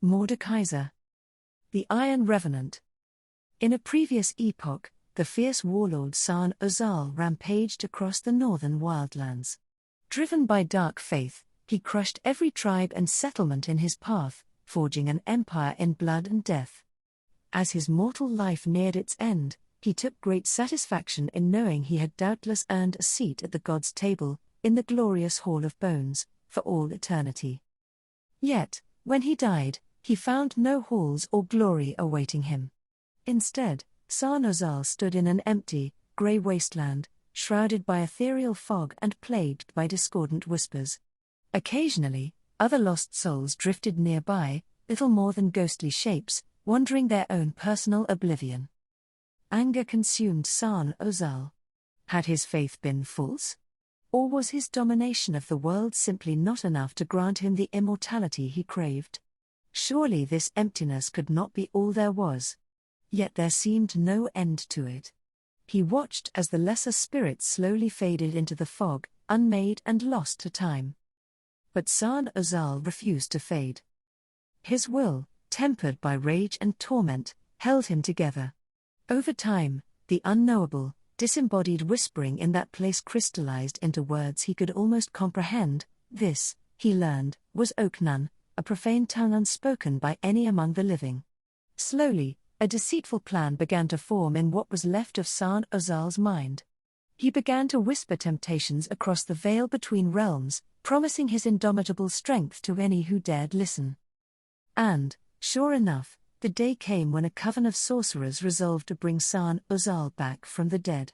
Mordekaiser, the Iron Revenant. In a previous epoch, the fierce warlord San-Ozal rampaged across the northern wildlands. Driven by dark faith, he crushed every tribe and settlement in his path, forging an empire in blood and death. As his mortal life neared its end, he took great satisfaction in knowing he had doubtless earned a seat at the gods' table, in the glorious Hall of Bones, for all eternity. Yet, when he died, he found no halls or glory awaiting him. Instead, San-Ozal stood in an empty, grey wasteland, shrouded by ethereal fog and plagued by discordant whispers. Occasionally, other lost souls drifted nearby, little more than ghostly shapes, wandering their own personal oblivion. Anger consumed San-Ozal. Had his faith been false? Or was his domination of the world simply not enough to grant him the immortality he craved? Surely this emptiness could not be all there was. Yet there seemed no end to it. He watched as the lesser spirits slowly faded into the fog, unmade and lost to time. But San-Ozal refused to fade. His will, tempered by rage and torment, held him together. Over time, the unknowable, disembodied whispering in that place crystallized into words he could almost comprehend. This, he learned, was Oknun, a profane tongue unspoken by any among the living. Slowly, a deceitful plan began to form in what was left of San-Ozal's mind. He began to whisper temptations across the veil between realms, promising his indomitable strength to any who dared listen. And, sure enough, the day came when a coven of sorcerers resolved to bring San-Ozal back from the dead.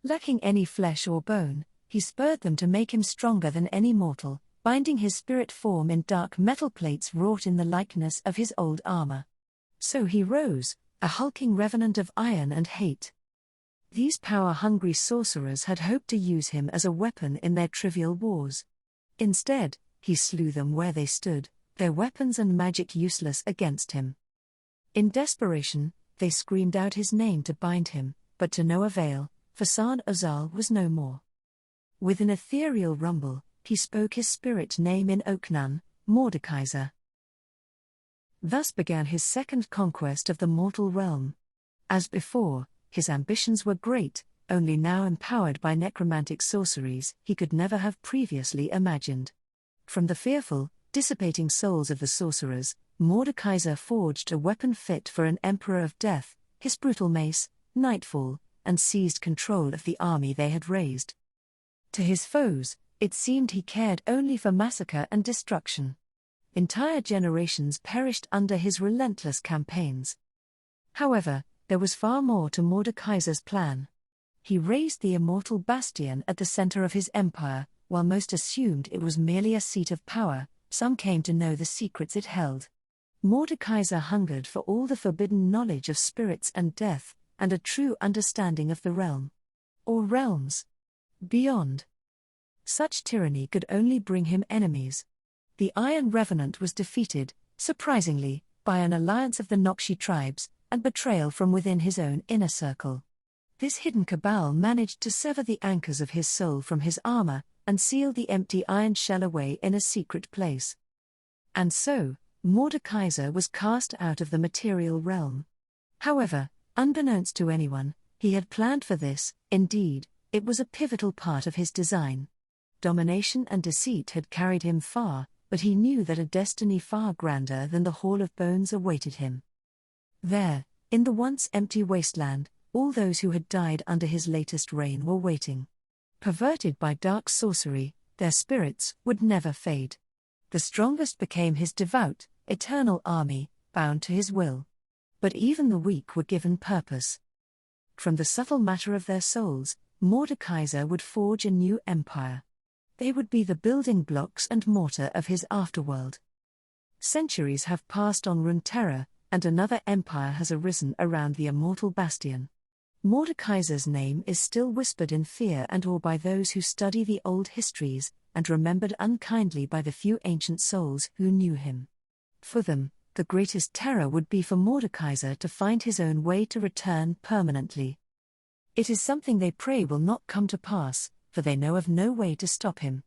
Lacking any flesh or bone, he spurred them to make him stronger than any mortal, binding his spirit form in dark metal plates wrought in the likeness of his old armor. So he rose, a hulking revenant of iron and hate. These power-hungry sorcerers had hoped to use him as a weapon in their trivial wars. Instead, he slew them where they stood, their weapons and magic useless against him. In desperation, they screamed out his name to bind him, but to no avail, for San-Ozal was no more. With an ethereal rumble, he spoke his spirit name in Oknun, Mordekaiser. Thus began his second conquest of the mortal realm. As before, his ambitions were great, only now empowered by necromantic sorceries he could never have previously imagined. From the fearful, dissipating souls of the sorcerers, Mordekaiser forged a weapon fit for an emperor of death, his brutal mace, Nightfall, and seized control of the army they had raised. To his foes, it seemed he cared only for massacre and destruction. Entire generations perished under his relentless campaigns. However, there was far more to Mordekaiser's plan. He raised the immortal bastion at the center of his empire, while most assumed it was merely a seat of power. Some came to know the secrets it held. Mordekaiser hungered for all the forbidden knowledge of spirits and death, and a true understanding of the realm. Or realms beyond. Such tyranny could only bring him enemies. The Iron Revenant was defeated, surprisingly, by an alliance of the Nokshi tribes, and betrayal from within his own inner circle. This hidden cabal managed to sever the anchors of his soul from his armor, and seal the empty iron shell away in a secret place. And so, Mordekaiser was cast out of the material realm. However, unbeknownst to anyone, he had planned for this. Indeed, it was a pivotal part of his design. Domination and deceit had carried him far, but he knew that a destiny far grander than the Hall of Bones awaited him. There, in the once empty wasteland, all those who had died under his latest reign were waiting. Perverted by dark sorcery, their spirits would never fade. The strongest became his devout, eternal army, bound to his will. But even the weak were given purpose. From the subtle matter of their souls, Mordekaiser would forge a new empire. They would be the building blocks and mortar of his afterworld. Centuries have passed on Runeterra, and another empire has arisen around the immortal bastion. Mordekaiser's name is still whispered in fear and awe by those who study the old histories, and remembered unkindly by the few ancient souls who knew him. For them, the greatest terror would be for Mordekaiser to find his own way to return permanently. It is something they pray will not come to pass, for they know of no way to stop him.